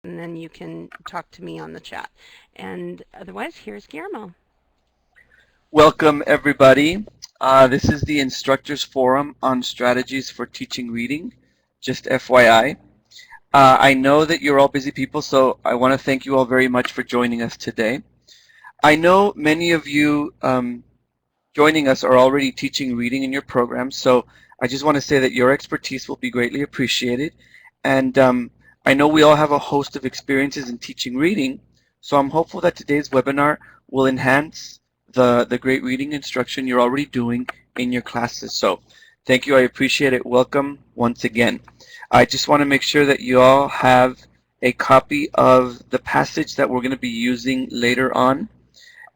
and then you can talk to me on the chat. And otherwise, here's Guillermo. Welcome, everybody. This is the Instructors Forum on Strategies for Teaching Reading, just FYI. I know that you're all busy people, so I want to thank you all very much for joining us today. I know many of you joining us are already teaching reading in your programs, so I just want to say that your expertise will be greatly appreciated. And I know we all have a host of experiences in teaching reading, so I'm hopeful that today's webinar will enhance the great reading instruction you're already doing in your classes. So thank you, I appreciate it. Welcome once again. I just want to make sure that you all have a copy of the passage that we're going to be using later on,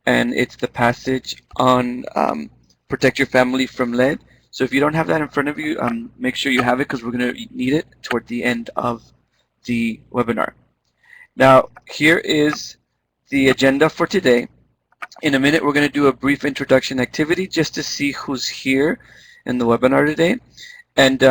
and it's the passage on protect your family from lead. So if you don't have that in front of you, make sure you have it, because we're going to need it toward the end of the webinar. Now, here is the agenda for today. In a minute, we're going to do a brief introduction activity just to see who's here in the webinar today. And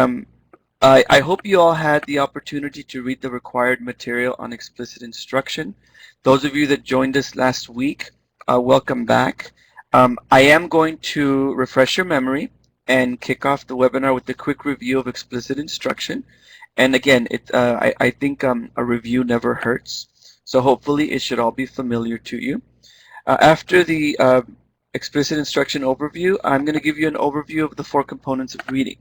I hope you all had the opportunity to read the required material on explicit instruction. Those of you that joined us last week, welcome back. I am going to refresh your memory and kick off the webinar with a quick review of explicit instruction. And again, I think a review never hurts, so hopefully it should all be familiar to you. After the explicit instruction overview, I'm going to give you an overview of the 4 components of reading.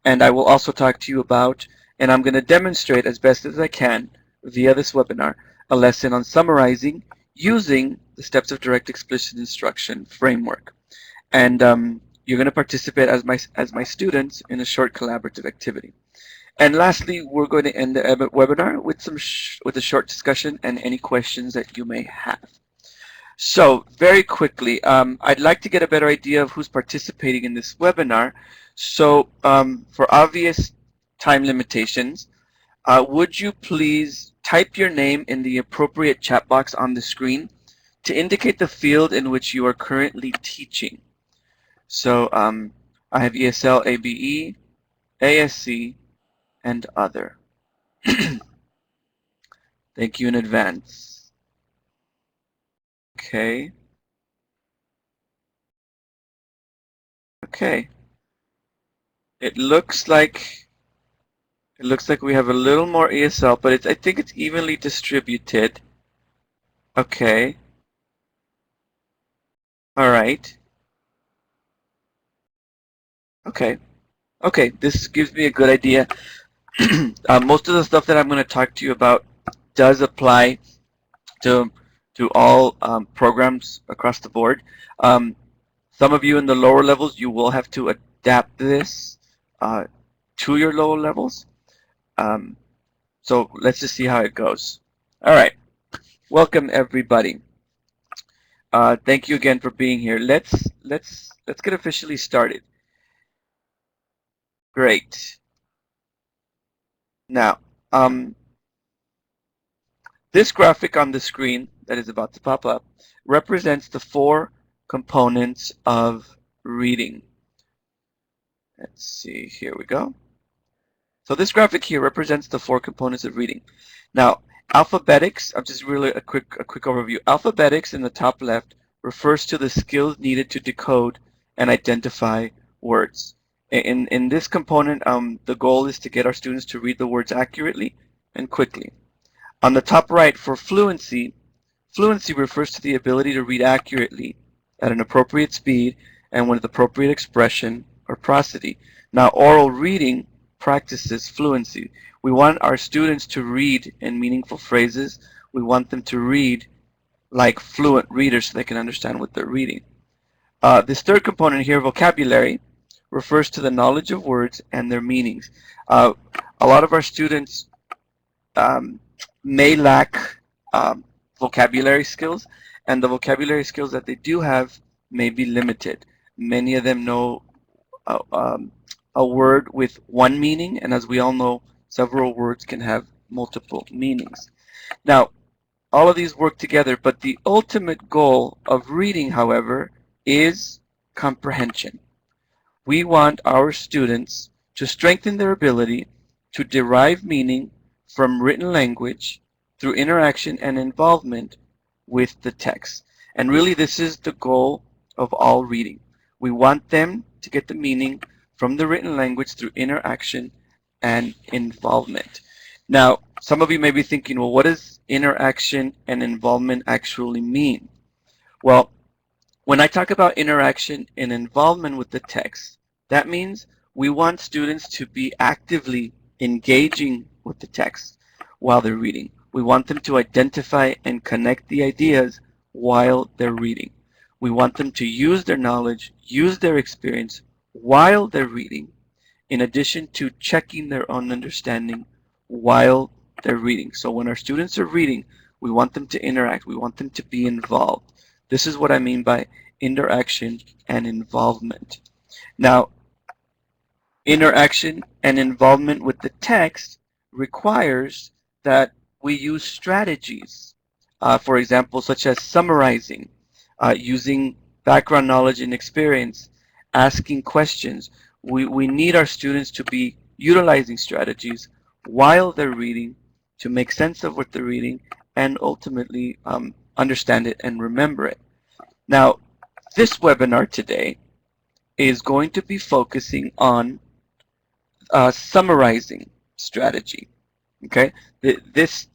And I will also talk to you about, and I'm going to demonstrate as best as I can via this webinar, a lesson on summarizing using the steps of direct explicit instruction framework. And you're going to participate as my students in a short collaborative activity. And lastly, we're going to end the webinar with a short discussion and any questions that you may have. So very quickly, I'd like to get a better idea of who's participating in this webinar. So for obvious time limitations, would you please type your name in the appropriate chat box on the screen to indicate the field in which you are currently teaching? So I have ESL, ABE, ASC, and other. Thank you in advance. Okay. Okay. It looks like we have a little more ESL, but I think it's evenly distributed. Okay. All right. Okay. Okay, this gives me a good idea. Most of the stuff that I'm going to talk to you about does apply to all programs across the board. Some of you in the lower levels, you will have to adapt this to your lower levels. So let's just see how it goes. All right. Welcome, everybody. Thank you again for being here. Let's get officially started. Great. Now, this graphic on the screen that is about to pop up represents the 4 components of reading. Let's see, here we go. So this graphic here represents the 4 components of reading. Now, alphabetics, I'm just really a quick overview. Alphabetics in the top left refers to the skills needed to decode and identify words. In this component, the goal is to get our students to read the words accurately and quickly. On the top right, for fluency, fluency refers to the ability to read accurately at an appropriate speed and with appropriate expression or prosody. Now, oral reading practices fluency. We want our students to read in meaningful phrases. We want them to read like fluent readers so they can understand what they're reading. This third component here, vocabulary, refers to the knowledge of words and their meanings. A lot of our students may lack vocabulary skills, and the vocabulary skills that they do have may be limited. Many of them know a word with one meaning, and as we all know, several words can have multiple meanings. Now, all of these work together, but the ultimate goal of reading, however, is comprehension. We want our students to strengthen their ability to derive meaning from written language through interaction and involvement with the text. And really, this is the goal of all reading. We want them to get the meaning from the written language through interaction and involvement. Now, some of you may be thinking, well, what does interaction and involvement actually mean? Well, when I talk about interaction and involvement with the text, that means we want students to be actively engaging with the text while they're reading. We want them to identify and connect the ideas while they're reading. We want them to use their knowledge, use their experience while they're reading, in addition to checking their own understanding while they're reading. So when our students are reading, we want them to interact. We want them to be involved. This is what I mean by interaction and involvement. Now, interaction and involvement with the text requires that we use strategies, for example, such as summarizing, using background knowledge and experience, asking questions. We need our students to be utilizing strategies while they're reading to make sense of what they're reading and ultimately understand it and remember it. Now, this webinar today is going to be focusing on summarizing strategy. Okay, this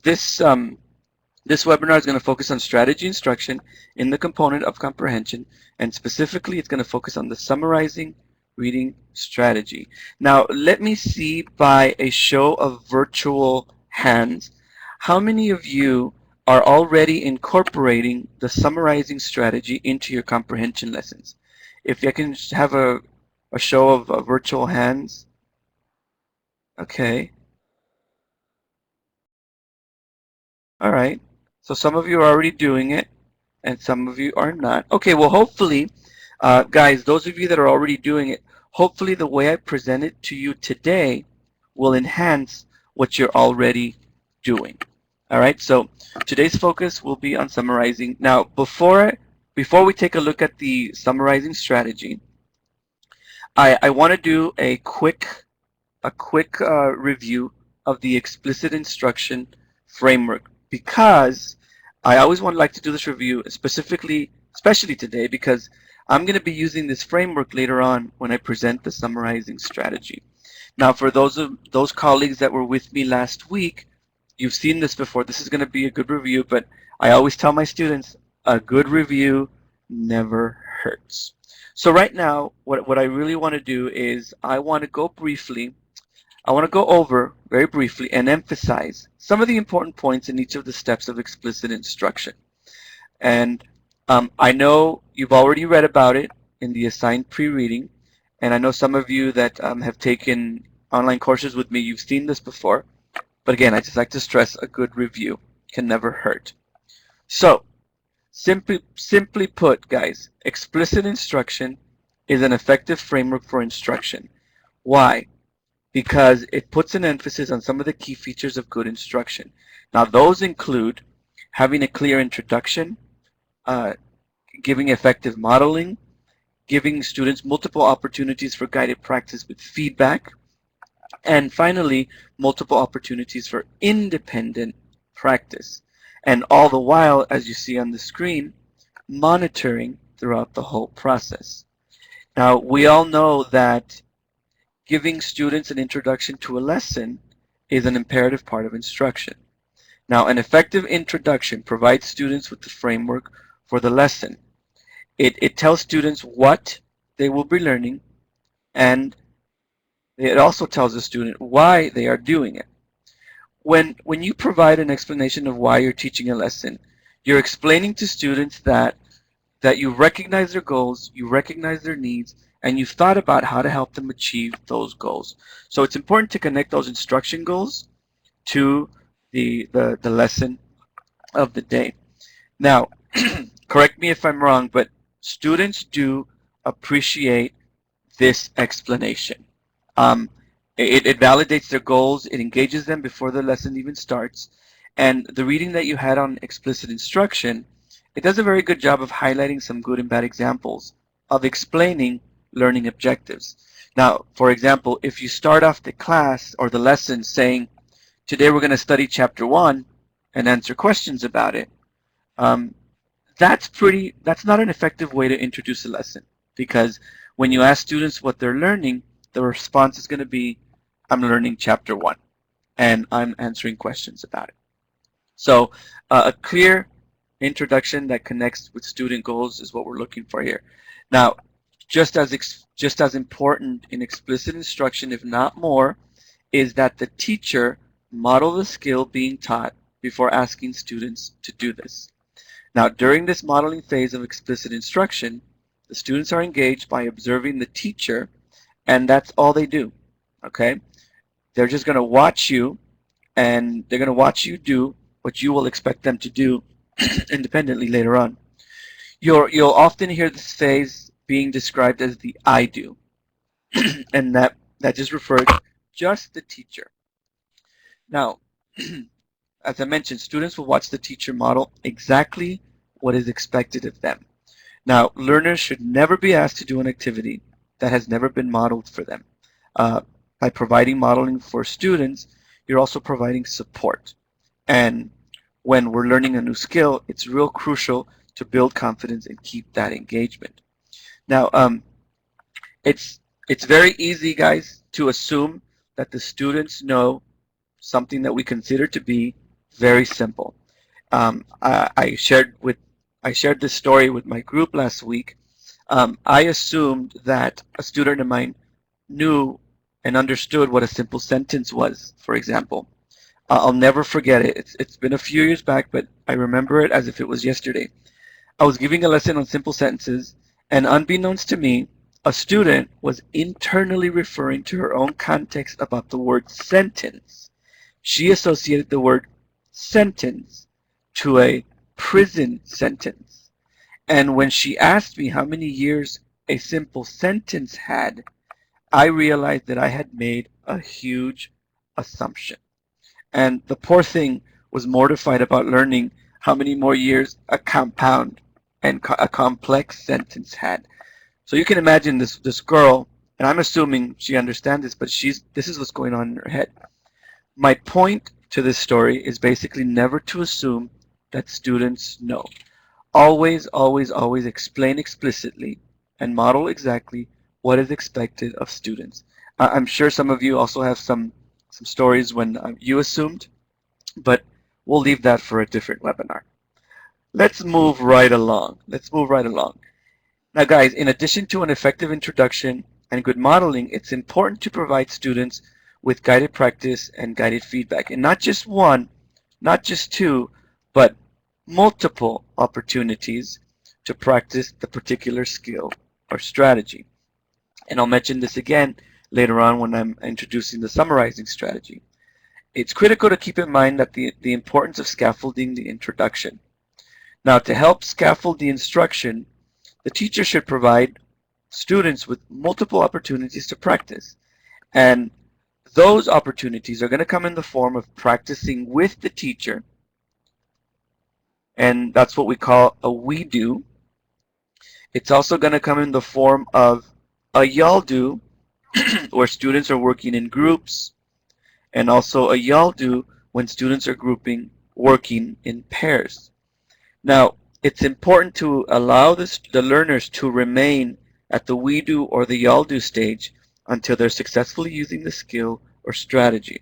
webinar is going to focus on strategy instruction in the component of comprehension, and specifically it's going to focus on the summarizing reading strategy. Now, let me see by a show of virtual hands, how many of you are already incorporating the summarizing strategy into your comprehension lessons? If I can have a show of virtual hands. Okay. All right. So some of you are already doing it, and some of you are not. Okay, well, hopefully, guys, those of you that are already doing it, hopefully the way I present it to you today will enhance what you're already doing. All right, so today's focus will be on summarizing. Now, before we take a look at the summarizing strategy, I want to do a quick review of the explicit instruction framework, because I always like to do this review especially today, because I'm going to be using this framework later on when I present the summarizing strategy. Now, for those colleagues that were with me last week, you've seen this before. This is going to be a good review, but I always tell my students, a good review never hurts. So right now, what I really want to do is I want to go over very briefly and emphasize some of the important points in each of the steps of explicit instruction. And I know you've already read about it in the assigned pre-reading, and I know some of you that have taken online courses with me, you've seen this before. But again, I just like to stress a good review can never hurt. So, simply put, guys, explicit instruction is an effective framework for instruction. Why? Because it puts an emphasis on some of the key features of good instruction. Now, those include having a clear introduction, giving effective modeling, giving students multiple opportunities for guided practice with feedback, and finally, multiple opportunities for independent practice. And all the while, as you see on the screen, monitoring throughout the whole process. Now, we all know that giving students an introduction to a lesson is an imperative part of instruction. Now, an effective introduction provides students with the framework for the lesson. It tells students what they will be learning, and it also tells the student why they are doing it. When you provide an explanation of why you're teaching a lesson, you're explaining to students that you recognize their goals, you recognize their needs, and you've thought about how to help them achieve those goals. So it's important to connect those instruction goals to the lesson of the day. Now, correct me if I'm wrong, but students do appreciate this explanation. It validates their goals, it engages them before the lesson even starts, and the reading that you had on explicit instruction, it does a very good job of highlighting some good and bad examples of explaining learning objectives. Now, for example, if you start off the class or the lesson saying, today we're going to study chapter 1, and answer questions about it, um, that's not an effective way to introduce a lesson, because when you ask students what they're learning, the response is going to be, I'm learning chapter 1 and I'm answering questions about it. So a clear introduction that connects with student goals is what we're looking for here. Now, just as important in explicit instruction, if not more, is that the teacher model the skill being taught before asking students to do this. Now, during this modeling phase of explicit instruction, the students are engaged by observing the teacher, and that's all they do. Okay? They're just going to watch you, and they're going to watch you do what you will expect them to do independently later on. You'll often hear this phase being described as the I do, and that just refers just the teacher. Now, as I mentioned, students will watch the teacher model exactly what is expected of them. Now, learners should never be asked to do an activity that has never been modeled for them. By providing modeling for students, you're also providing support. And when we're learning a new skill, it's real crucial to build confidence and keep that engagement. Now, it's very easy, guys, to assume that the students know something that we consider to be very simple. I shared this story with my group last week. I assumed that a student of mine knew and understood what a simple sentence was, for example. I'll never forget it. It's been a few years back, but I remember it as if it was yesterday. I was giving a lesson on simple sentences, and unbeknownst to me, a student was internally referring to her own context about the word sentence. She associated the word sentence to a prison sentence. And when she asked me how many years a simple sentence had, I realized that I had made a huge assumption. And the poor thing was mortified about learning how many more years a compound and a complex sentence had. So you can imagine this girl, and I'm assuming she understands this, but this is what's going on in her head. My point to this story is basically never to assume that students know. Always, always, always explain explicitly and model exactly what is expected of students. I'm sure some of you also have some stories when you assumed, but we'll leave that for a different webinar. Let's move right along. Now, guys, in addition to an effective introduction and good modeling, it's important to provide students with guided practice and guided feedback. And not just one, not just two, but multiple opportunities to practice the particular skill or strategy. And I'll mention this again later on when I'm introducing the summarizing strategy. It's critical to keep in mind that the importance of scaffolding the introduction. Now, to help scaffold the instruction, the teacher should provide students with multiple opportunities to practice. And those opportunities are going to come in the form of practicing with the teacher, and that's what we call a we do. It's also going to come in the form of a y'all do, where students are working in groups, and also a y'all do when students are working in pairs. Now, it's important to allow the learners to remain at the we do or the y'all do stage until they're successfully using the skill or strategy.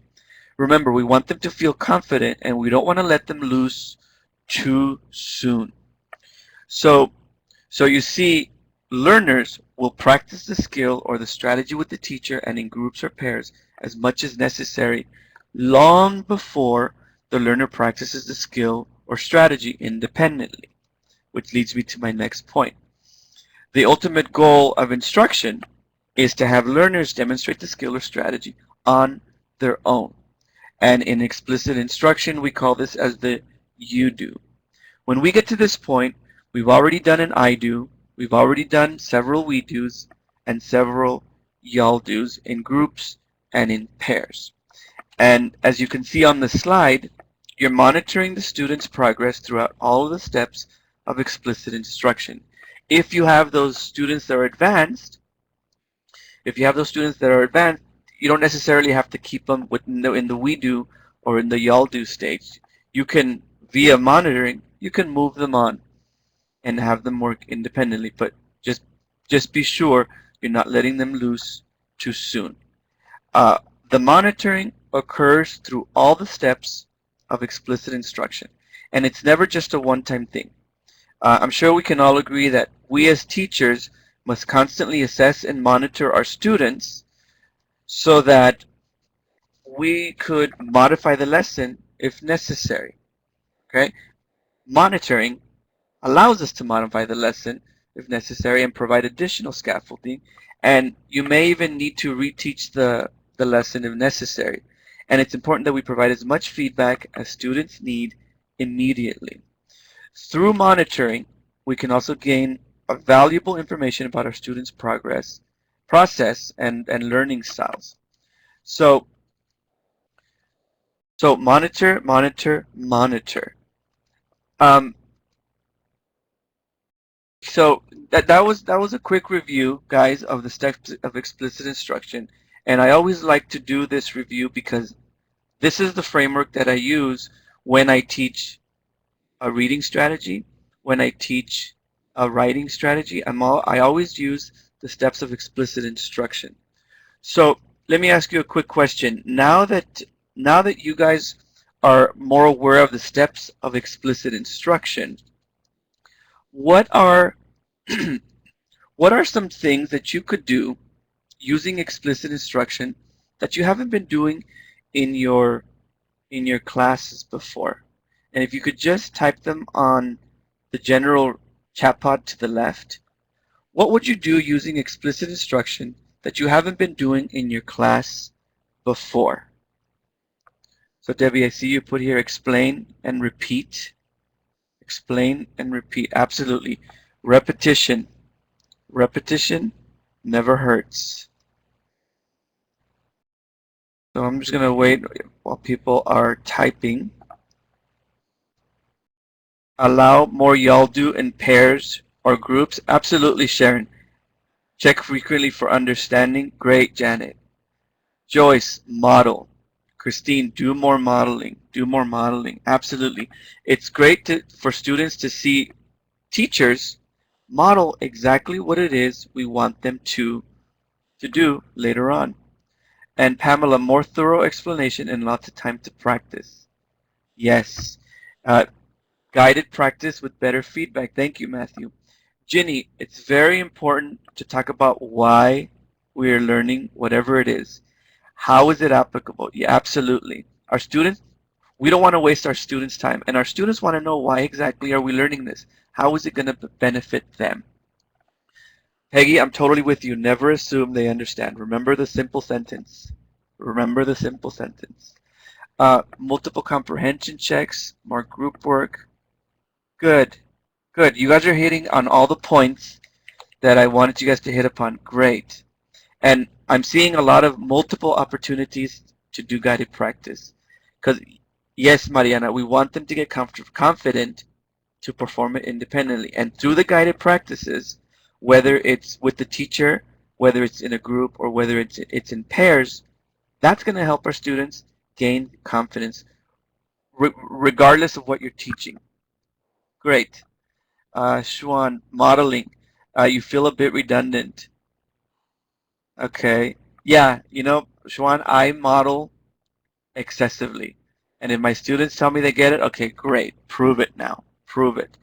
Remember, we want them to feel confident, and we don't want to let them loose too soon. So you see, learners will practice the skill or the strategy with the teacher and in groups or pairs as much as necessary long before the learner practices the skill or strategy independently, which leads me to my next point. The ultimate goal of instruction is to have learners demonstrate the skill or strategy on their own. And in explicit instruction, we call this as the you do. When we get to this point, we've already done an I do, we've already done several we do's and several y'all do's in groups and in pairs. And as you can see on the slide, you're monitoring the student's progress throughout all of the steps of explicit instruction. If you have those students that are advanced, you don't necessarily have to keep them in the we do or in the y'all do stage. you can, via monitoring, you can move them on and have them work independently, but just be sure you're not letting them loose too soon. Uh, the monitoring occurs through all the steps of explicit instruction, and it's never just a one-time thing. I'm sure we can all agree that we as teachers must constantly assess and monitor our students so that we could modify the lesson if necessary. Okay? Monitoring allows us to modify the lesson if necessary and provide additional scaffolding, and you may even need to reteach the lesson if necessary. And it's important that we provide as much feedback as students need immediately. Through monitoring, we can also gain valuable information about our students' progress, process, and learning styles. So, monitor, monitor, monitor. Um, so that was a quick review, guys, of the steps of explicit instruction. And I always like to do this review because this is the framework that I use when I teach a reading strategy, when I teach a writing strategy. I always use the steps of explicit instruction. So let me ask you a quick question. Now that you guys are more aware of the steps of explicit instruction, what are what are some things that you could do using explicit instruction that you haven't been doing in your classes before? And if you could just type them on the general chat pod to the left, what would you do using explicit instruction that you haven't been doing in your class before? So Debbie, I see you put here explain and repeat. Explain and repeat. Absolutely. Repetition. Repetition never hurts. So I'm just going to wait while people are typing. Allow more y'all do in pairs or groups. Absolutely, Sharon. Check frequently for understanding. Great, Janet. Joyce, model. Christine, do more modeling. Do more modeling. Absolutely. It's great for students to see teachers model exactly what it is we want them to do later on. And Pamela, more thorough explanation and lots of time to practice. Yes. Guided practice with better feedback. Thank you, Matthew. Ginny, it's very important to talk about why we are learning whatever it is. How is it applicable? Yeah, absolutely. Our students, we don't want to waste our students' time, and our students want to know why exactly are we learning this? How is it going to benefit them? Peggy, I'm totally with you. Never assume they understand. Remember the simple sentence. Remember the simple sentence. Multiple comprehension checks, more group work. Good. Good. You guys are hitting on all the points that I wanted you guys to hit upon. Great. And I'm seeing a lot of multiple opportunities to do guided practice. Because, yes, Mariana, we want them to get confident to perform it independently. And through the guided practices, whether it's with the teacher, whether it's in a group, or whether it's in pairs, that's going to help our students gain confidence regardless of what you're teaching. Great. Schwan, modeling. You feel a bit redundant. Okay. Yeah, Schwan, I model excessively. And if my students tell me they get it, okay, great. Prove it now. Prove it.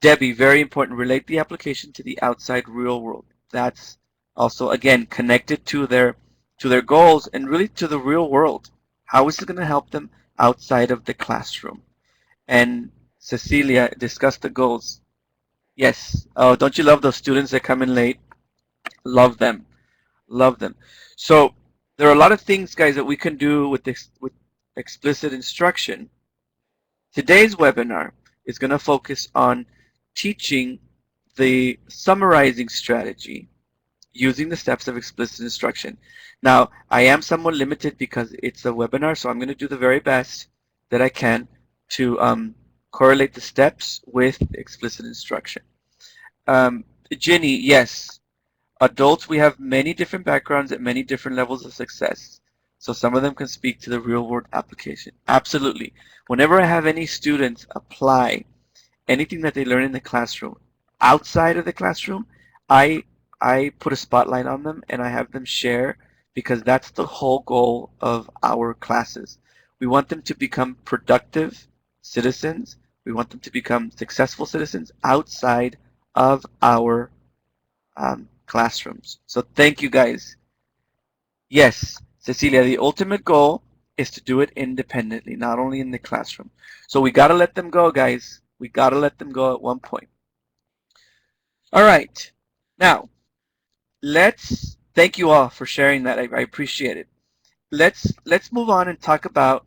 Debbie, very important. Relate the application to the outside real world. That's also, again, connected to their goals and really to the real world. How is it going to help them outside of the classroom? And Cecilia, discuss the goals. Yes. Oh, don't you love those students that come in late? Love them. Love them. So there are a lot of things, guys, that we can do with this, with explicit instruction. Today's webinar is going to focus on teaching the summarizing strategy using the steps of explicit instruction. Now, I am somewhat limited because it's a webinar, so I'm going to do the very best that I can to correlate the steps with explicit instruction. Ginny, yes, adults, we have many different backgrounds and many different levels of success. so some of them can speak to the real-world application. Absolutely. Whenever I have any students apply anything that they learn in the classroom outside of the classroom, I I put a spotlight on them and I have them share, because that's the whole goal of our classes. We want them to become productive citizens. We want them to become successful citizens outside of our classrooms. So thank you guys. Yes, Cecilia, the ultimate goal is to do it independently, not only in the classroom. So we got to let them go, guys. We got to let them go at one point. All right. Now, let's thank you all for sharing that. I appreciate it. Let's move on and talk about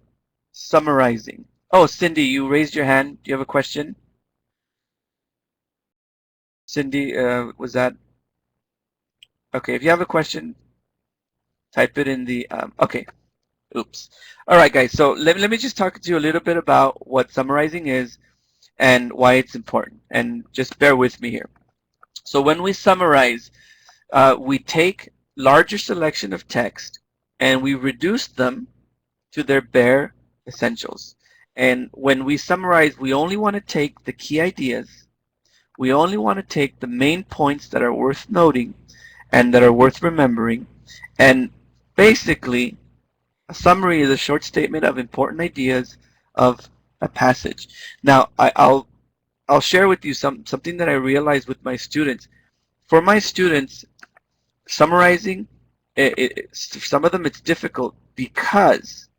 summarizing. Oh, Cindy, you raised your hand. Do you have a question? Cindy, was that okay? If you have a question, type it in the okay. Oops. All right, guys. So let me just talk to you a little bit about what summarizing is and why it's important. And just bear with me here. So when we summarize, we take larger selection of text and we reduce them to their bare essentials. And when we summarize, we only want to take the key ideas. We only want to take the main points that are worth noting and that are worth remembering. And basically, a summary is a short statement of important ideas of a passage. Now, I'll share with you something that I realized with my students. For my students, summarizing, some of them it's difficult because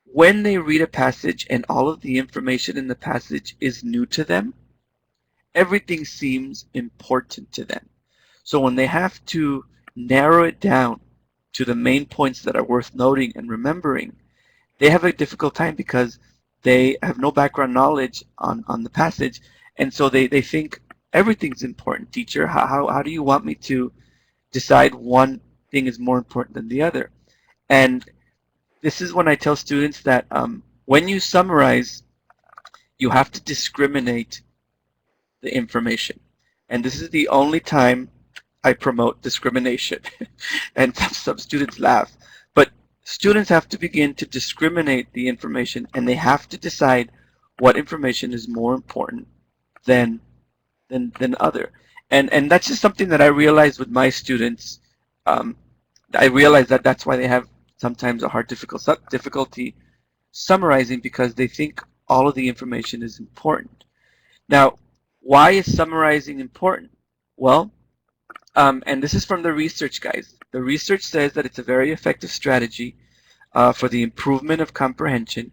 when they read a passage and all of the information in the passage is new to them, everything seems important to them. So when they have to narrow it down to the main points that are worth noting and remembering, they have a difficult time because they have no background knowledge on the passage, and so they think everything's important. Teacher, how do you want me to decide one thing is more important than the other? And this is when I tell students that when you summarize, you have to discriminate the information. And this is the only time I promote discrimination. And some students laugh. But students have to begin to discriminate the information, and they have to decide what information is more important than other. And that's just something that I realized with my students. I realized that that's why they have sometimes a hard difficulty summarizing, because they think all of the information is important. Now, why is summarizing important? Well, and this is from the research, guys. The research says that it's a very effective strategy for the improvement of comprehension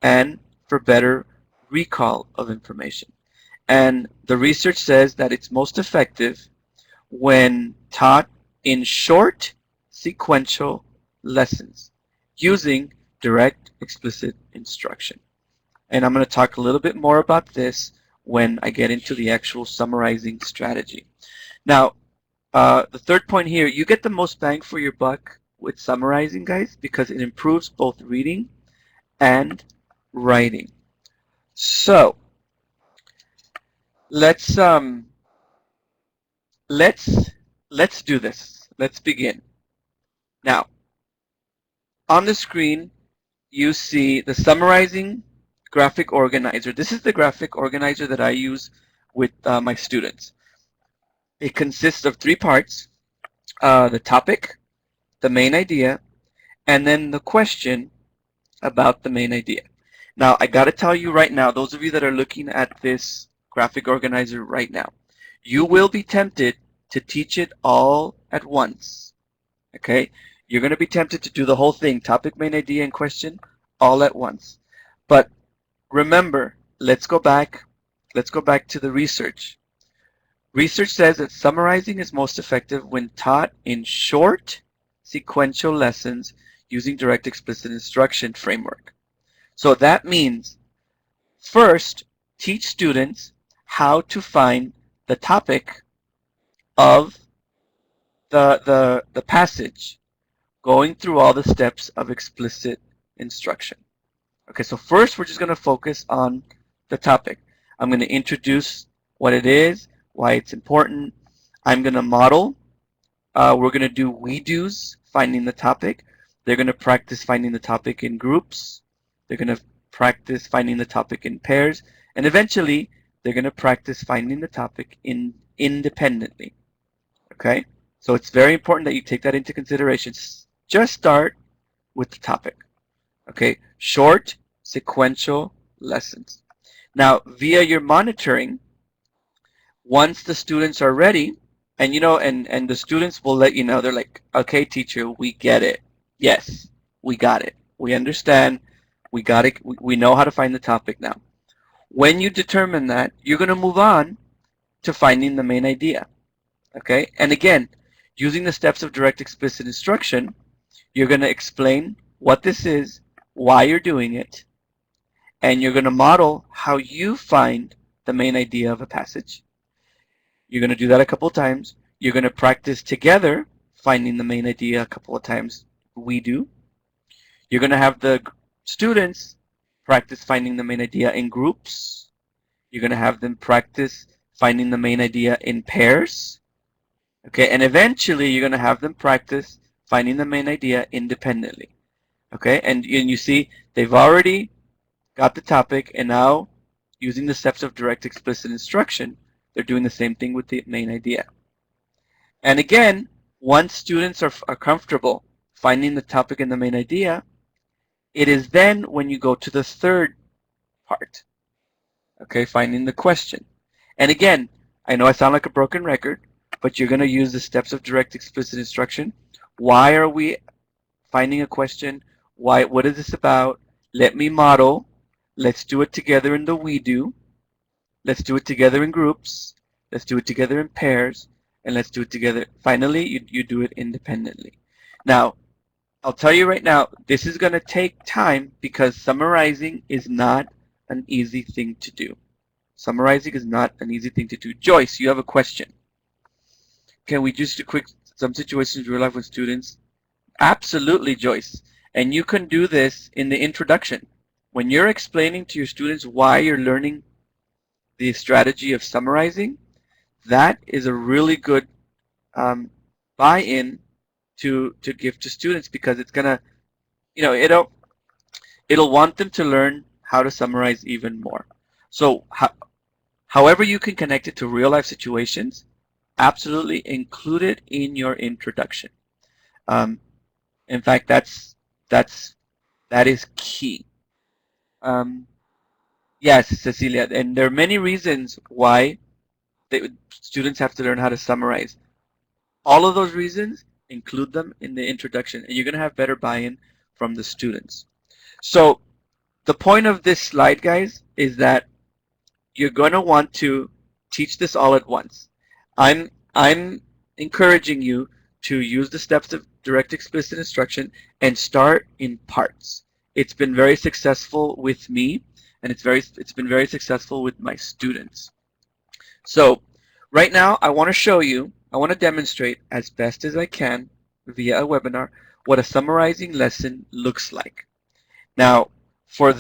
and for better recall of information. And the research says that it's most effective when taught in short, sequential lessons using direct, explicit instruction. And I'm going to talk a little bit more about this when I get into the actual summarizing strategy. Now, the third point here, you get the most bang for your buck with summarizing, guys, because it improves both reading and writing. So let's do this. Let's begin. Now, on the screen, you see the summarizing graphic organizer. This is the graphic organizer that I use with my students. It consists of 3 parts: the topic, the main idea, and then the question about the main idea. Now, I got to tell you right now, those of you that are looking at this graphic organizer right now, you will be tempted to teach it all at once. Okay? You're going to be tempted to do the whole thing, topic, main idea, and question, all at once. But remember, let's go back to the research. Research says that summarizing is most effective when taught in short, sequential lessons using direct explicit instruction framework. So that means, first, teach students how to find the topic of the passage, going through all the steps of explicit instruction. Okay, so first we're just going to focus on the topic. I'm going to introduce what it is, why it's important. I'm going to model. We're going to do we-dos, finding the topic. They're going to practice finding the topic in groups. They're going to practice finding the topic in pairs. And eventually, they're going to practice finding the topic independently. Okay? So it's very important that you take that into consideration. Just start with the topic. Okay? Short, sequential lessons. Now, via your monitoring, once the students are ready, and and the students will let you know, they're like, okay, teacher, we get it. Yes, we got it. We understand. We got it. We know how to find the topic now. When you determine that, you're going to move on to finding the main idea. Okay? And again, using the steps of direct explicit instruction, you're going to explain what this is, why you're doing it, and you're going to model how you find the main idea of a passage. You're going to do that a couple of times. You're going to practice together finding the main idea a couple of times. We do. You're going to have the students practice finding the main idea in groups. You're going to have them practice finding the main idea in pairs. Okay, and eventually you're going to have them practice finding the main idea independently. Okay, and you see they've already got the topic, and now using the steps of direct explicit instruction, they're doing the same thing with the main idea. And again, once students are comfortable finding the topic and the main idea, it is then when you go to the third part, okay, finding the question. And again, I know I sound like a broken record, but you're going to use the steps of direct explicit instruction. Why are we finding a question? Why? What is this about? Let me model. Let's do it together in the we do. Let's do it together in groups. Let's do it together in pairs. And let's do it together. Finally, you do it independently. Now, I'll tell you right now, this is going to take time because summarizing is not an easy thing to do. Summarizing is not an easy thing to do. Joyce, you have a question. Can we just do some situations in real life with students? Absolutely, Joyce. And you can do this in the introduction. When you're explaining to your students why you're learning the strategy of summarizing, that is a really good buy-in to give to students, because it's gonna, it'll want them to learn how to summarize even more. So however you can connect it to real life situations, absolutely include it in your introduction. In fact, that is key. Yes, Cecilia, and there are many reasons why students have to learn how to summarize. All of those reasons, include them in the introduction, and you're going to have better buy-in from the students. So the point of this slide, guys, is that you're going to want to teach this all at once. I'm encouraging you to use the steps of direct explicit instruction and start in parts. It's been very successful with me, and it's been very successful with my students. So right now I want to demonstrate as best as I can via a webinar what a summarizing lesson looks like. Now, for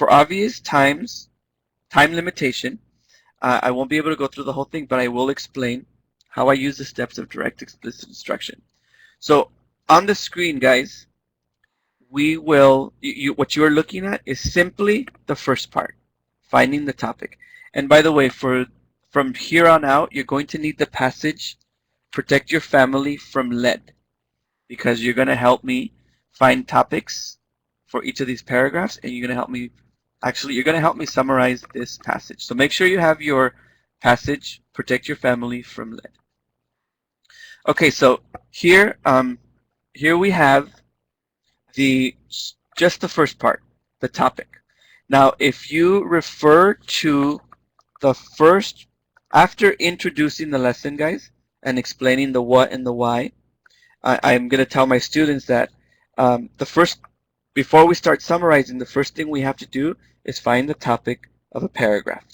obvious time limitation, I won't be able to go through the whole thing, but I will explain how I use the steps of direct explicit instruction. So on the screen, guys, what you are looking at is simply the first part, finding the topic. And by the way, from here on out, you're going to need the passage, Protect Your Family from Lead, because you're going to help me find topics for each of these paragraphs, and you're going to help me summarize this passage. So make sure you have your passage, Protect Your Family from Lead. Okay, so here we have just the first part, the topic. Now, if you refer to the first, after introducing the lesson, guys, and explaining the what and the why, I'm going to tell my students that before we start summarizing, the first thing we have to do is find the topic of a paragraph.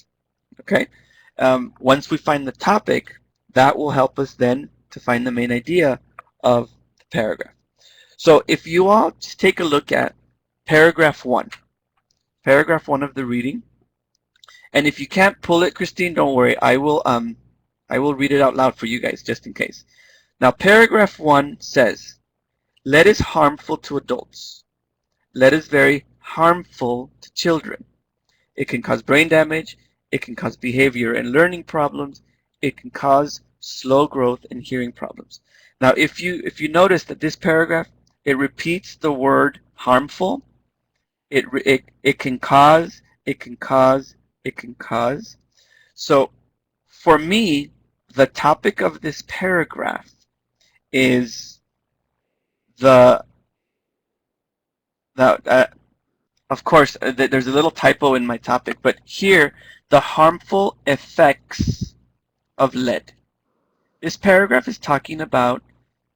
Okay? Once we find the topic, that will help us then to find the main idea of the paragraph. So if you all just take a look at paragraph 1 of the reading, and if you can't pull it, Christine, don't worry. I will read it out loud for you guys just in case. Now, paragraph 1 says, Lead is harmful to adults. Lead is very harmful to children. It can cause brain damage. It can cause behavior and learning problems. It can cause slow growth and hearing problems. Now, if you notice that this paragraph, it repeats the word harmful. It can cause. It can cause. It can cause. So, for me, the topic of this paragraph is the the of course, there's a little typo in my topic, but here, the harmful effects of lead. This paragraph is talking about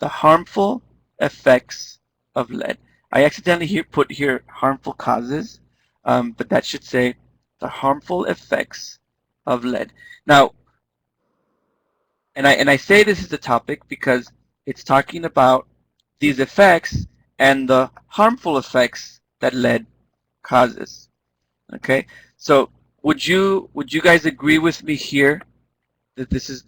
the harmful effects of lead. I accidentally put here harmful causes, but that should say the harmful effects of lead. Now, and I say this is the topic because it's talking about these effects and the harmful effects that lead causes. Okay, so would you guys agree with me here that this is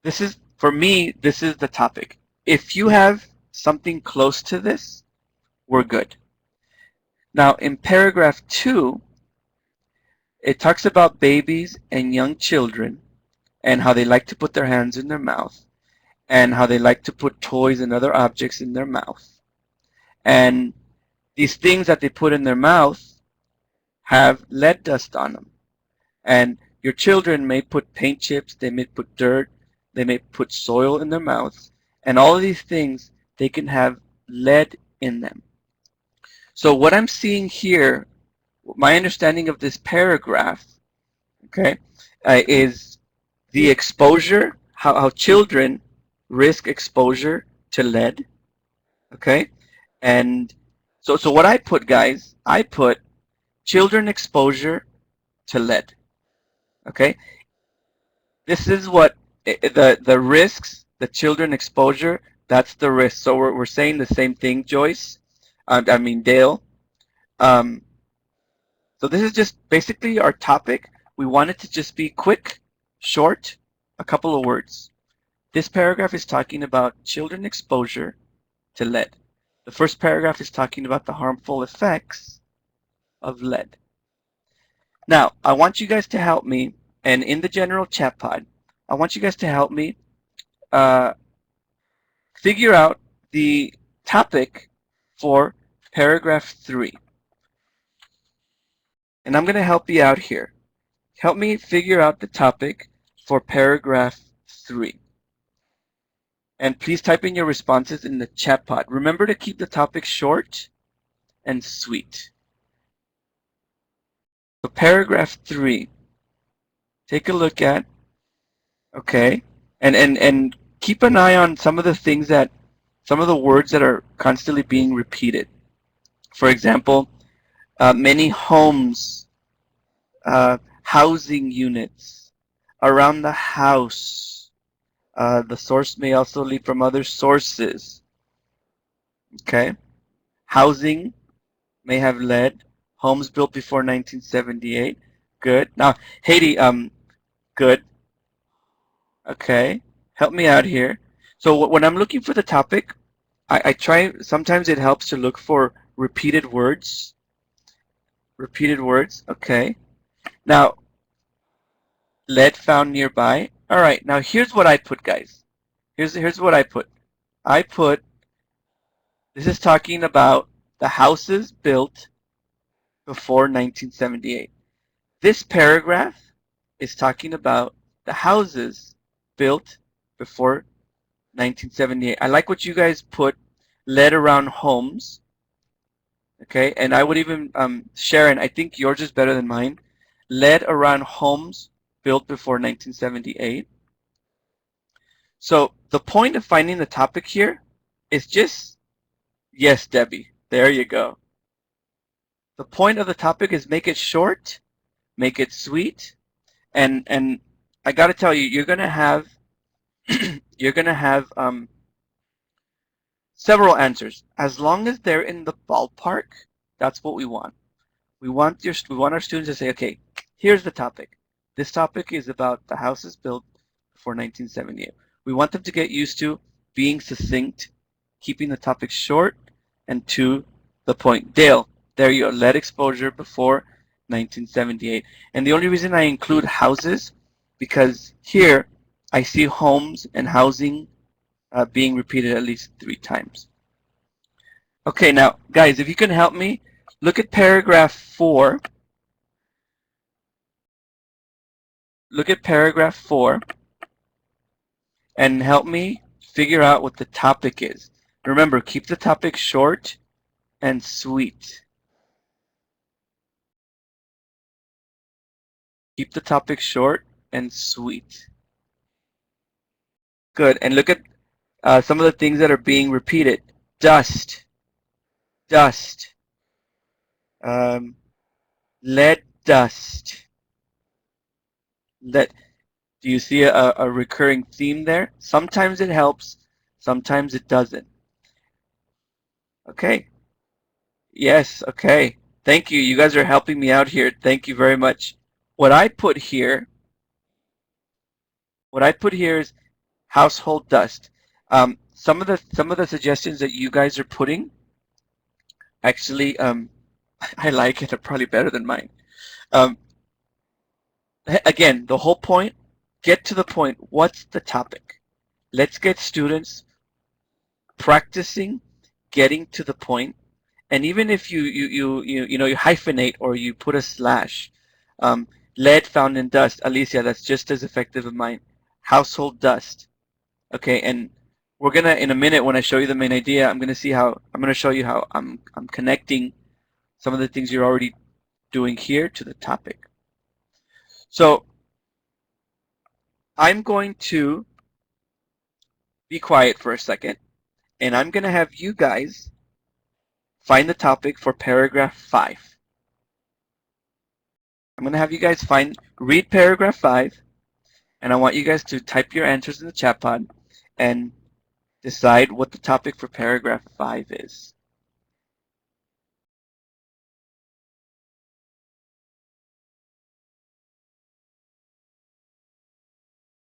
this is, for me, this is the topic. If you have something close to this, we're good. Now, in paragraph 2, it talks about babies and young children and how they like to put their hands in their mouth and how they like to put toys and other objects in their mouth. And these things that they put in their mouth have lead dust on them. And your children may put paint chips, they may put dirt, they may put soil in their mouths, and all of these things, they can have lead in them. So what I'm seeing here, my understanding of this paragraph, okay, is the exposure, how children risk exposure to lead, okay? And so what I put, guys, I put children exposure to lead, okay? This is what the risks, the children exposure, that's the risk. So we're saying the same thing, Joyce. I mean, Dale. So this is just basically our topic. We want it to just be quick, short, a couple of words. This paragraph is talking about children exposure to lead. The first paragraph is talking about the harmful effects of lead. Now, I want you guys to help me, and in the general chat pod, I want you guys to help me figure out the topic for paragraph 3. And I'm going to help you out here. Help me figure out the topic for paragraph 3. And please type in your responses in the chat pod. Remember to keep the topic short and sweet. So paragraph 3. Take a look at, okay, and keep an eye on some of the things that, some of the words that are constantly being repeated. For example, many homes, housing units, around the house. The source may also lead from other sources. Okay, housing may have lead. Homes built before 1978. Good. Now, Haiti, good. Okay, help me out here. So when I'm looking for the topic, I try, sometimes it helps to look for repeated words. Repeated words, okay. Now, lead found nearby. All right, now here's what I put, guys. Here's what I put. I put, this is talking about the houses built before 1978. This paragraph is talking about the houses built before 1978. I like what you guys put, lead around homes. Okay, and I would even, Sharon, I think yours is better than mine. Lead around homes built before 1978. So the point of finding the topic here is just, yes, Debbie, there you go. The point of the topic is make it short, make it sweet, and I got to tell you, you're gonna have you're gonna have several answers. As long as they're in the ballpark, that's what we want. We want our students to say, okay, here's the topic. This topic is about the houses built before 1978. We want them to get used to being succinct keeping the topic short and to the point. Dale, there you go, lead exposure before 1978. And the only reason I include houses, because here I see homes and housing being repeated at least 3 times. Okay, now, guys, if you can help me, look at paragraph 4. Look at paragraph 4 and help me figure out what the topic is. Remember, keep the topic short and sweet. Keep the topic short and sweet. Good. And look at some of the things that are being repeated. Dust. Dust. Lead dust. Lead. Do you see a recurring theme there? Sometimes it helps. Sometimes it doesn't. Okay. Yes. Okay. Thank you. You guys are helping me out here. Thank you very much. What I put here is household dust. Some of the suggestions that you guys are putting, actually, I like it. They're probably better than mine. Again, the whole point, get to the point. What's the topic? Let's get students practicing getting to the point. And even if you hyphenate or you put a slash, lead found in dust, Alicia, that's just as effective as mine. Household dust. Okay, and we're gonna, in a minute when I show you the main idea, I'm gonna show you how I'm connecting some of the things you're already doing here to the topic. So I'm going to be quiet for a second, and I'm gonna have you guys find the topic for paragraph 5. I'm gonna have you guys read paragraph 5, and I want you guys to type your answers in the chat pod and decide what the topic for paragraph 5 is.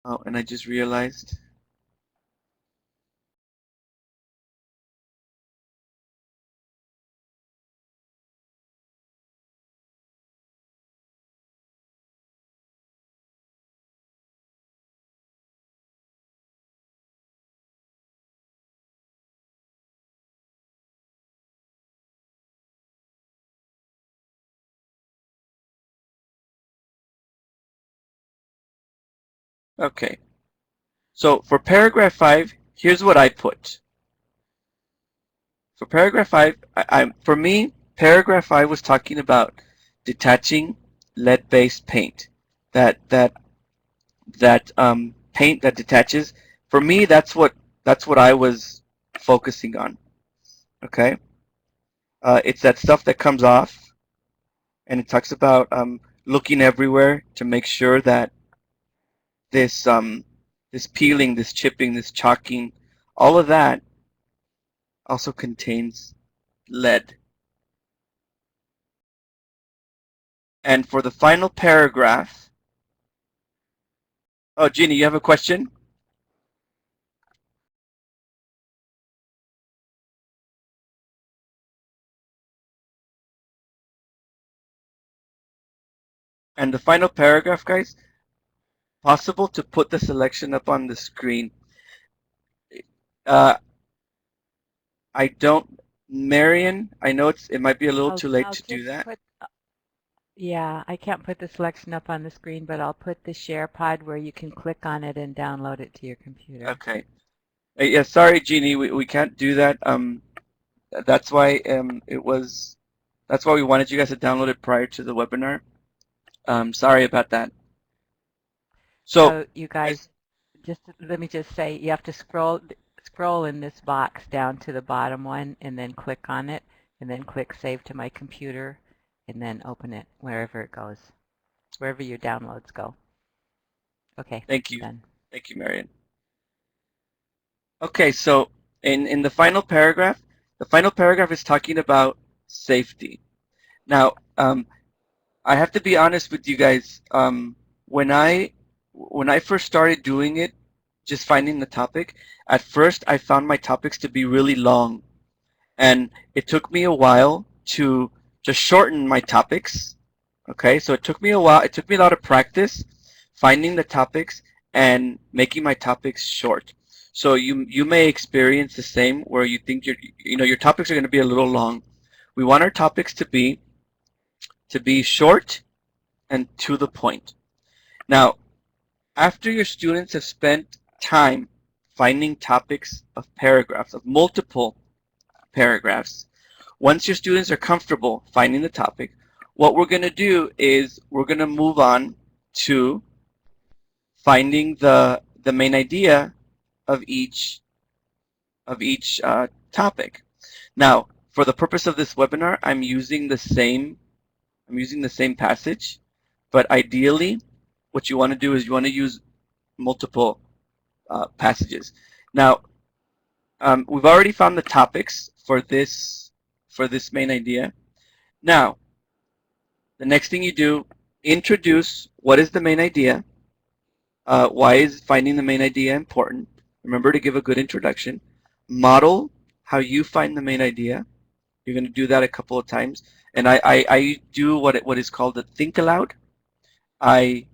Oh, and I just realized. Okay. So for paragraph 5, here's what I put. For paragraph 5, for me, paragraph 5 was talking about detaching lead-based paint. That paint that detaches. For me, that's what I was focusing on. Okay. It's that stuff that comes off, and it talks about looking everywhere to make sure that this peeling, this chipping, this chalking, all of that also contains lead. And for the final paragraph, oh, Jeannie, you have a question? And the final paragraph, guys, possible to put the selection up on the screen. I don't, Marion, I know it might be a little too late to do that. Yeah, I can't put the selection up on the screen, but I'll put the share pod where you can click on it and download it to your computer. Okay. Yeah, sorry, Jeannie, we can't do that. That's why that's why we wanted you guys to download it prior to the webinar. Sorry about that. So you guys, let me just say, you have to scroll in this box down to the bottom one and then click on it and then click Save to My Computer and then open it wherever it goes, wherever your downloads go. Okay. Thank you. Done. Thank you, Marion. Okay, so in the final paragraph is talking about safety. Now, I have to be honest with you guys. When I first started doing it, just finding the topic. At first, I found my topics to be really long, and it took me a while to just shorten my topics. Okay, so it took me a while. It took me a lot of practice finding the topics and making my topics short. So you may experience the same where you think your topics are going to be a little long. We want our topics to be short and to the point. Now, after your students have spent time finding topics of paragraphs, of multiple paragraphs, once your students are comfortable finding the topic, what we're going to do is we're going to move on to finding the main idea of each topic. Now, for the purpose of this webinar, I'm using the same passage, but ideally, what you want to do is you want to use multiple passages. Now, we've already found the topics for this main idea. Now, the next thing you do, introduce what is the main idea. Why is finding the main idea important? Remember to give a good introduction. Model how you find the main idea. You're going to do that a couple of times. And I do what is called a think aloud. I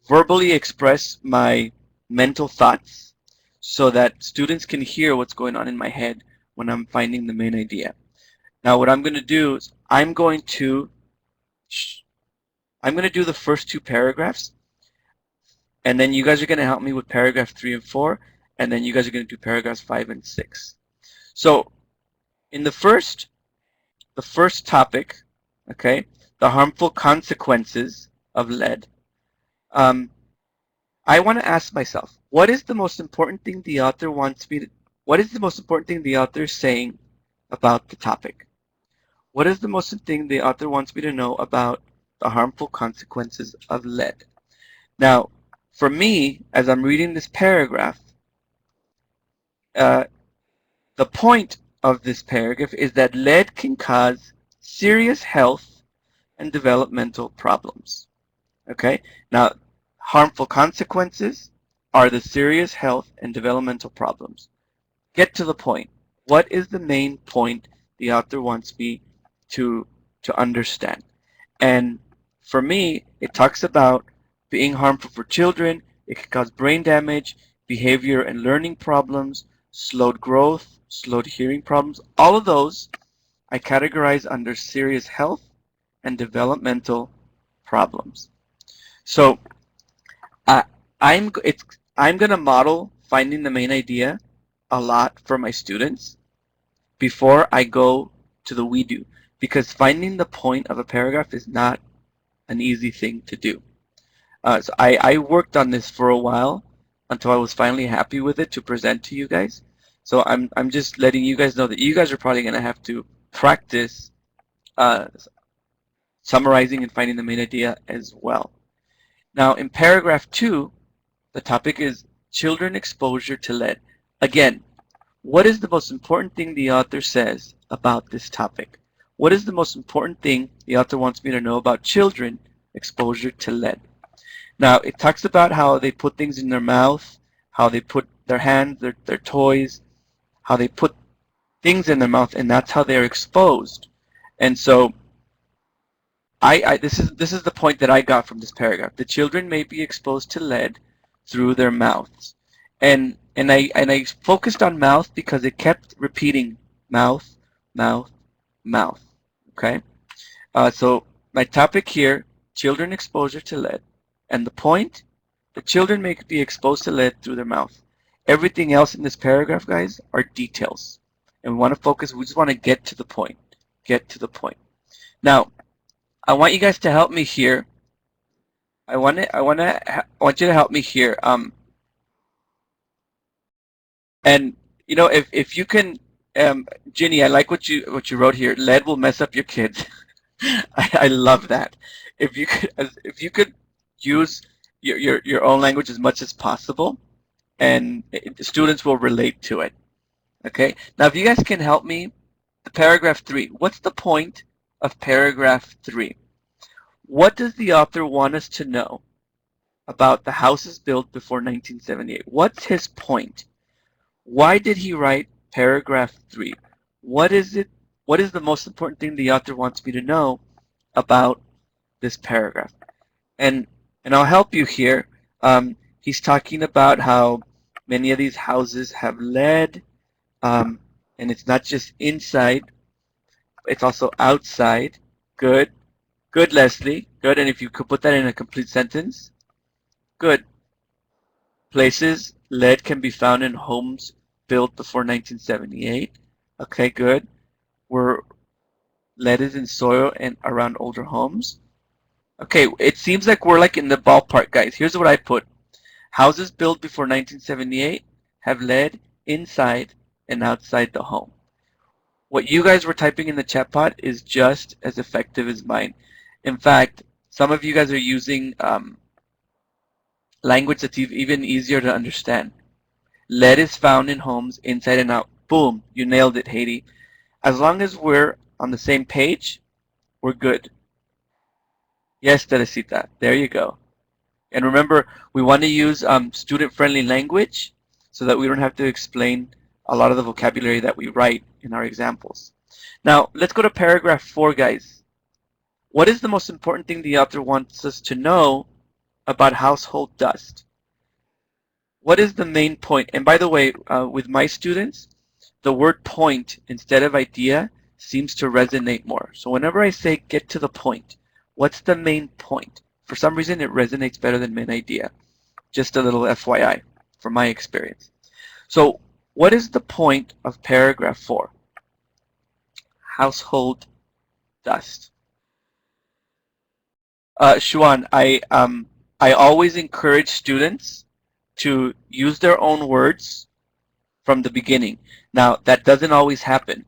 verbally express my mental thoughts so that students can hear what's going on in my head when I'm finding the main idea. Now what I'm going to do is I'm going to do the first two paragraphs, and then you guys are going to help me with paragraph 3 and 4, and then you guys are going to do paragraphs 5 and 6. So in the first topic, okay, the harmful consequences of lead, I want to ask myself, what is the most important thing the author is saying about the topic? What is the most important thing the author wants me to know about the harmful consequences of lead? Now, for me, as I'm reading this paragraph, the point of this paragraph is that lead can cause serious health and developmental problems. Okay? Now, harmful consequences are the serious health and developmental problems. Get to the point. What is the main point the author wants me to understand? And for me, it talks about being harmful for children. It can cause brain damage, behavior and learning problems, slowed growth, slowed hearing problems. All of those I categorize under serious health and developmental problems. So I'm going to model finding the main idea a lot for my students before I go to the we do, because finding the point of a paragraph is not an easy thing to do. So I worked on this for a while until I was finally happy with it to present to you guys. So I'm just letting you guys know that you guys are probably going to have to practice summarizing and finding the main idea as well. Now in paragraph 2, the topic is children exposure to lead. Again, what is the most important thing the author says about this topic? What is the most important thing the author wants me to know about children exposure to lead? Now, it talks about how they put things in their mouth, how they put their hands, their toys, how they put things in their mouth, and that's how they're exposed. And so this is the point that I got from this paragraph. The children may be exposed to lead through their mouths. And I focused on mouth because it kept repeating mouth, mouth, mouth. Okay? So my topic here, children exposure to lead. And the point, the children may be exposed to lead through their mouth. Everything else in this paragraph, guys, are details. And we want to focus, we just want to get to the point. Get to the point. Now, I want you guys to help me here. I want you to help me here. And you know, if you can, Ginny, I like what you wrote here. Lead will mess up your kids. I love that. If you could use your own language as much as possible, and students will relate to it. Okay. Now, if you guys can help me, the paragraph 3. What's the point of paragraph 3? What does the author want us to know about the houses built before 1978. What's his point? Why did he write paragraph 3? What is it? What is the most important thing the author wants me to know about this paragraph? And I'll help you here. He's talking about how many of these houses have lead, and it's not just inside, it's also outside. Good. Good, Leslie. Good. And if you could put that in a complete sentence. Good. Places lead can be found in homes built before 1978. Okay, good. Where lead is in soil and around older homes. Okay, it seems like we're like in the ballpark, guys. Here's what I put. Houses built before 1978 have lead inside and outside the home. What you guys were typing in the chat pod is just as effective as mine. In fact, some of you guys are using language that's even easier to understand. Lead is found in homes inside and out. Boom, you nailed it, Haiti. As long as we're on the same page, we're good. Yes, Teresita, there you go. And remember, we want to use student-friendly language so that we don't have to explain a lot of the vocabulary that we write in our examples. Now, let's go to paragraph 4, guys. What is the most important thing the author wants us to know about household dust? What is the main point? And by the way, with my students, the word point instead of idea seems to resonate more. So whenever I say get to the point, what's the main point? For some reason, it resonates better than main idea. Just a little FYI from my experience. So what is the point of paragraph 4? Household dust. Shuan, I always encourage students to use their own words from the beginning. Now, that doesn't always happen.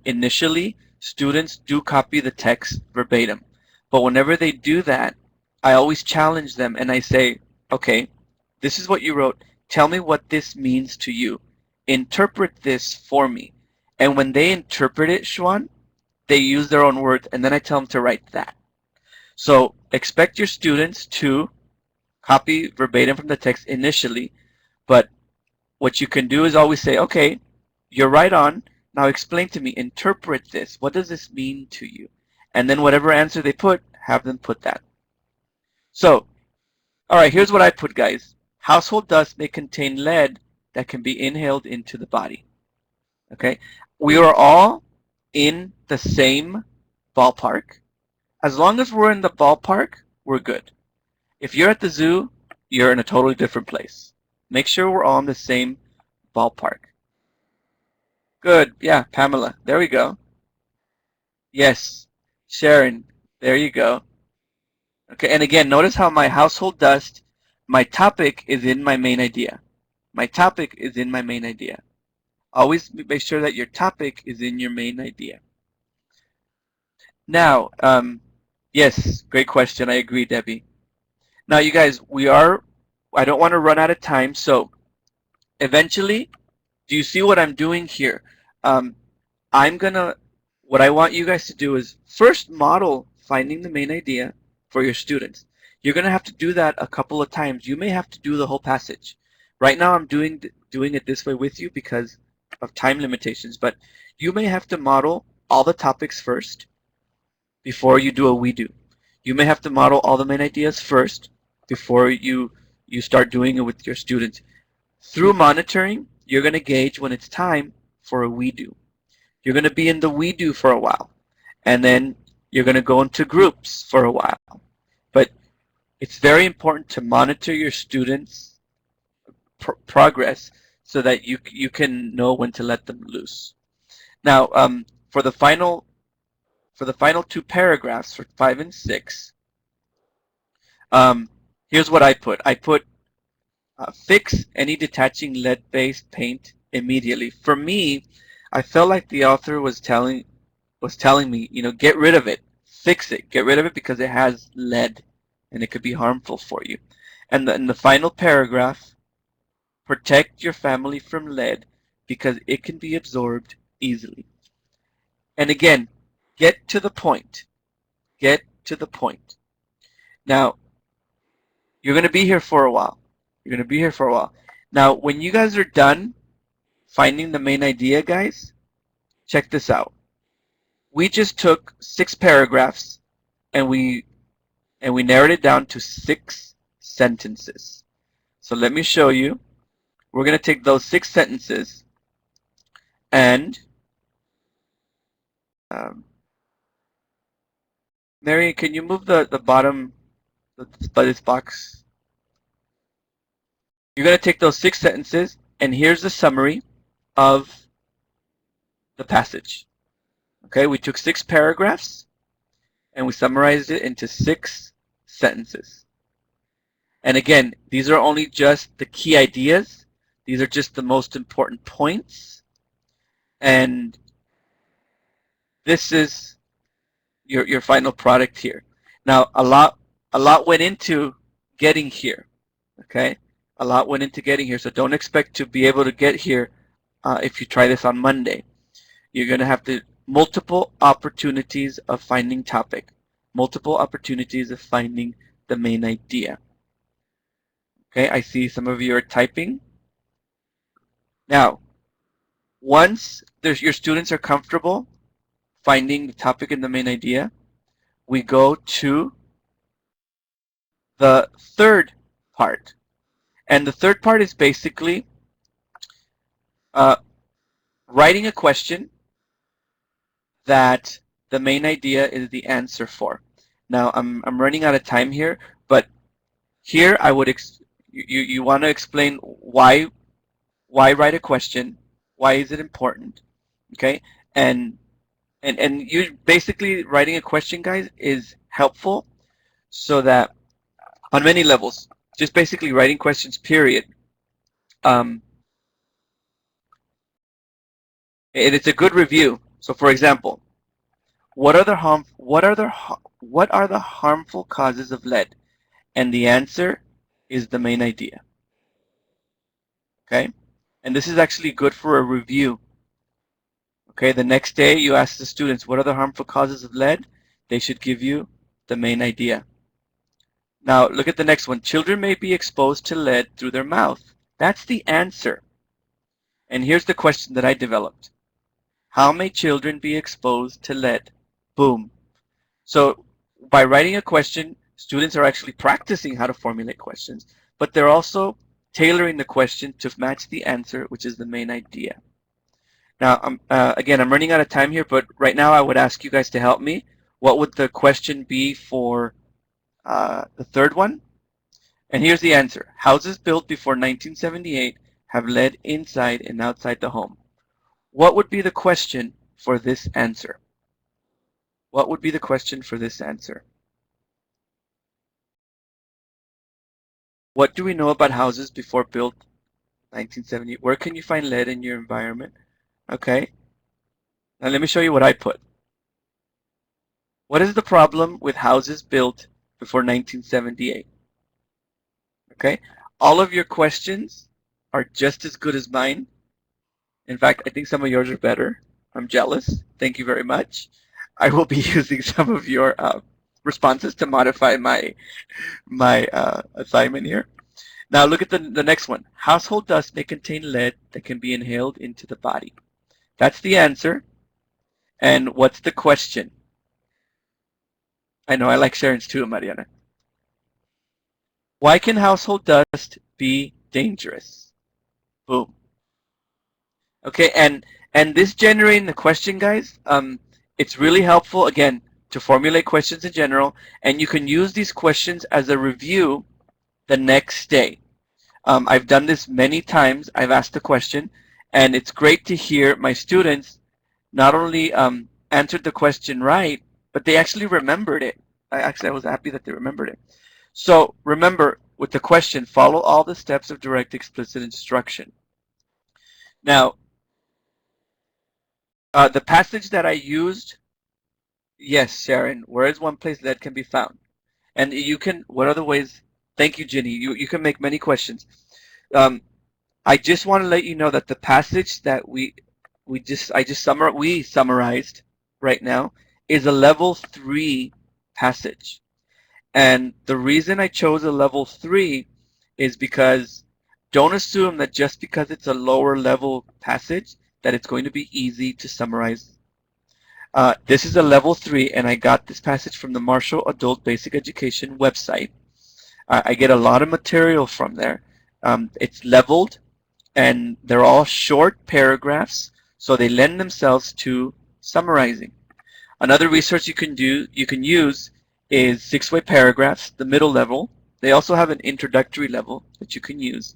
Initially, students do copy the text verbatim. But whenever they do that, I always challenge them and I say, okay, this is what you wrote. Tell me what this means to you. Interpret this for me. And when they interpret it, Shuan, they use their own words, and then I tell them to write that. So expect your students to copy verbatim from the text initially, but what you can do is always say, okay, you're right on. Now explain to me, interpret this. What does this mean to you? And then whatever answer they put, have them put that. So, all right, here's what I put, guys. Household dust may contain lead that can be inhaled into the body. Okay? We are all in the same ballpark. As long as we're in the ballpark, we're good. If you're at the zoo, you're in a totally different place. Make sure we're all in the same ballpark. Good. Yeah, Pamela. There we go. Yes. Sharon. There you go. Okay, and again, notice how my household dust, my topic is in my main idea. My topic is in my main idea. Always make sure that your topic is in your main idea. Now, yes, great question. I agree, Debbie. Now, you guys, I don't want to run out of time, so eventually, do you see what I'm doing here? What I want you guys to do is first model finding the main idea for your students. You're going to have to do that a couple of times. You may have to do the whole passage. Right now I'm doing it this way with you because of time limitations, but you may have to model all the topics first before you do a we do. You may have to model all the main ideas first before you start doing it with your students. Through monitoring, you're going to gauge when it's time for a we do. You're going to be in the we do for a while, and then you're going to go into groups for a while. But it's very important to monitor your students' progress so that you can know when to let them loose. Now, for the final 2 paragraphs, for 5 and 6, here's what I put. I put fix any detaching lead-based paint immediately. For me, I felt like the author was telling me, get rid of it, fix it, get rid of it because it has lead and it could be harmful for you. And in the final paragraph, protect your family from lead because it can be absorbed easily. And again, get to the point. Get to the point. Now, You're going to be here for a while. You're going to be here for a while. Now, when you guys are done finding the main idea, guys, check this out. We just took 6 paragraphs and we narrowed it down to 6 sentences. So let me show you. We're going to take those 6 sentences and Mary, can you move the bottom by this box? You're going to take those 6 sentences, and here's the summary of the passage. Okay, we took 6 paragraphs, and we summarized it into 6 sentences. And again, these are only just the key ideas. These are just the most important points. And this is your final product here. Now, a lot went into getting here. Okay, a lot went into getting here. So don't expect to be able to get here if you try this on Monday. You're going to have to multiple opportunities of finding topic, multiple opportunities of finding the main idea. Okay, I see some of you are typing. Now, once your students are comfortable finding the topic and the main idea, we go to the third part. And the third part is basically writing a question that the main idea is the answer for. Now, I'm running out of time here, but here I would you want to explain why write a question, why is it important, okay? And you basically writing a question, guys, is helpful so that on many levels, just basically writing questions, period. It's a good review. So, for example, what are the harmful causes of lead? And the answer is the main idea. Okay, and this is actually good for a review. Okay, the next day you ask the students, what are the harmful causes of lead? They should give you the main idea. Now, look at the next one. Children may be exposed to lead through their mouth. That's the answer. And here's the question that I developed. How may children be exposed to lead? Boom. So by writing a question, students are actually practicing how to formulate questions, but they're also tailoring the question to match the answer, which is the main idea. Now, again, I'm running out of time here, but right now I would ask you guys to help me. What would the question be for the third one? And here's the answer. Houses built before 1978 have lead inside and outside the home. What would be the question for this answer? What would be the question for this answer? What do we know about houses before built 1970? Where can you find lead in your environment? Okay. Now let me show you what I put. What is the problem with houses built before 1978? Okay. All of your questions are just as good as mine. In fact, I think some of yours are better. I'm jealous. Thank you very much. I will be using some of your responses to modify my assignment here. Now look at the next one. Household dust may contain lead that can be inhaled into the body. That's the answer. And what's the question? I know I like Sharon's too, Mariana. Why can household dust be dangerous? Boom. Okay, and this generating the question, guys, it's really helpful, again, to formulate questions in general, and you can use these questions as a review the next day. I've done this many times. I've asked the question, and it's great to hear my students not only answered the question right, but they actually remembered it. I was happy that they remembered it. So remember, with the question, follow all the steps of direct explicit instruction. Now, the passage that I used, yes, Sharon, where is one place that can be found? And you can, what are the ways? Thank you, Ginny. You can make many questions. I just want to let you know that the passage that we summarized right now is a level 3 passage. And the reason I chose a level 3 is because don't assume that just because it's a lower level passage that it's going to be easy to summarize. This is a level 3, and I got this passage from the Marshall Adult Basic Education website. I get a lot of material from there. It's leveled, and they're all short paragraphs, so they lend themselves to summarizing. Another resource you can use is 6-way paragraphs, the middle level. They also have an introductory level that you can use.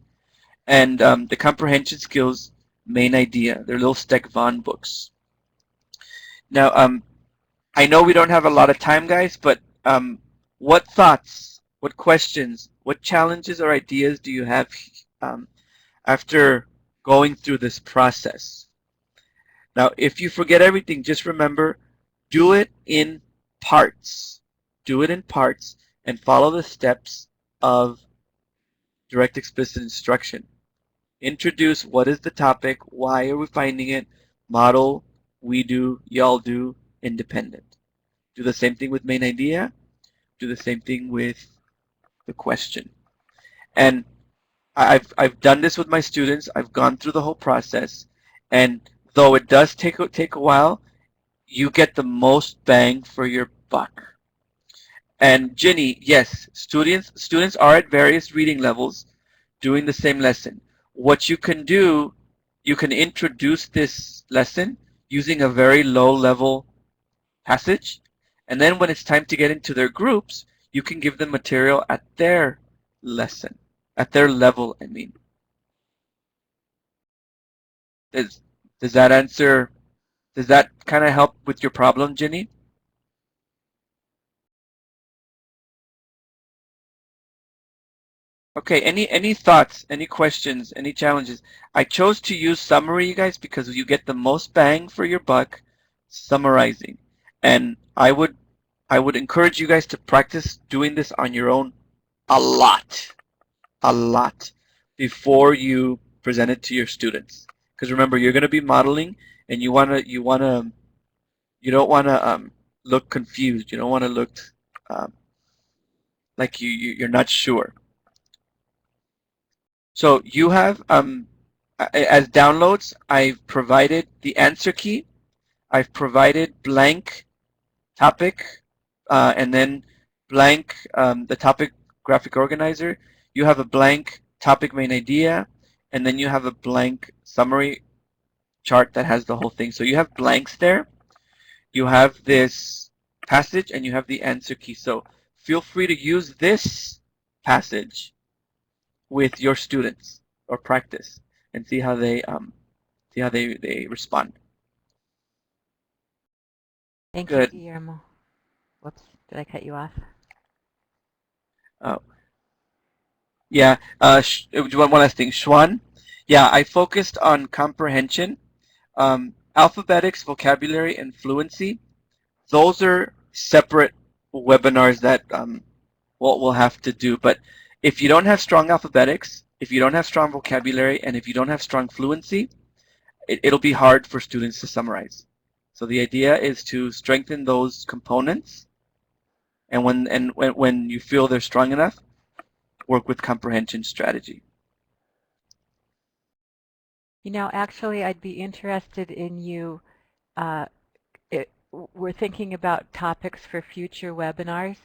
And the Comprehension Skills main idea. They're little Steck Von books. Now, I know we don't have a lot of time, guys, but what thoughts, what questions, what challenges or ideas do you have after going through this process? Now, if you forget everything, just remember, do it in parts. Do it in parts and follow the steps of direct explicit instruction. Introduce what is the topic, why are we finding it, model, we do, y'all do, independent. Do the same thing with main idea. Do the same thing with the question. And I've done this with my students. I've gone through the whole process, and though it does take a while, you get the most bang for your buck. And Ginny, yes, students are at various reading levels doing the same lesson. What you can do, you can introduce this lesson using a very low level passage, and then when it's time to get into their groups, you can give them material at their lesson, at their level, I mean. Does that kind of help with your problem, Ginny? Okay, any thoughts, any questions, any challenges? I chose to use summary, you guys, because you get the most bang for your buck summarizing. And I would encourage you guys to practice doing this on your own a lot before you present it to your students. Because remember, you're going to be modeling, and you don't want to look confused. You don't want to look like you're not sure. So you have as downloads, I've provided the answer key. I've provided blank topic, and then blank the topic graphic organizer. You have a blank topic main idea, and then you have a blank summary chart that has the whole thing. So you have blanks there. You have this passage, and you have the answer key. So feel free to use this passage with your students or practice and see how they respond. Thank Good. you, Guillermo. Whoops, did I cut you off? Oh. Yeah, one last thing, Schwan. Yeah, I focused on comprehension, alphabetics, vocabulary, and fluency. Those are separate webinars that we'll have to do. But if you don't have strong alphabetics, if you don't have strong vocabulary, and if you don't have strong fluency, it'll be hard for students to summarize. So the idea is to strengthen those components, and when you feel they're strong enough, work with comprehension strategy. You know, actually, I'd be interested in you. We're thinking about topics for future webinars.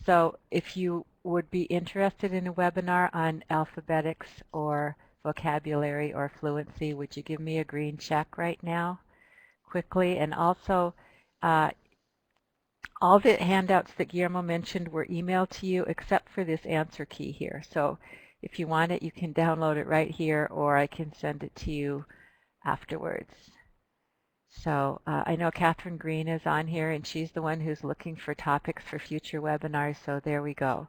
So if you would be interested in a webinar on alphabetics or vocabulary or fluency, would you give me a green check right now, quickly? And also, all the handouts that Guillermo mentioned were emailed to you except for this answer key here. So if you want it, you can download it right here, or I can send it to you afterwards. So I know Catherine Green is on here, and she's the one who's looking for topics for future webinars. So there we go.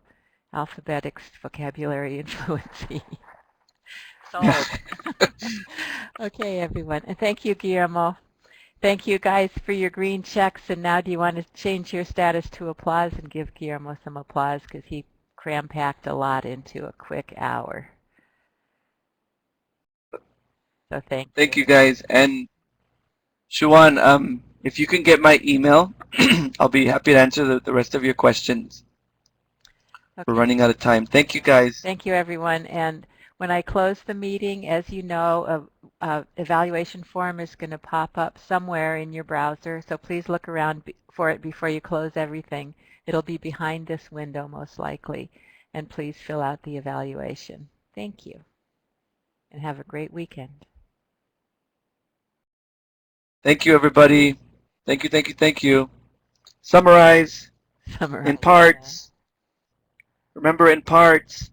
Alphabetics, vocabulary, and fluency. Sold. Okay, everyone. And thank you, Guillermo. Thank you, guys, for your green checks. And now do you want to change your status to applause and give Guillermo some applause, because he cram-packed a lot into a quick hour. So thank you. Thank you, guys. And Shuan, if you can get my email, I'll be happy to answer the rest of your questions. We're running out of time. Thank you, guys. Thank you, everyone. And when I close the meeting, as you know, a evaluation form is going to pop up somewhere in your browser. So please look around for it before you close everything. It'll be behind this window, most likely. And please fill out the evaluation. Thank you. And have a great weekend. Thank you, everybody. Thank you, thank you, thank you. Summarize. Summarize. In parts. Remember, in parts.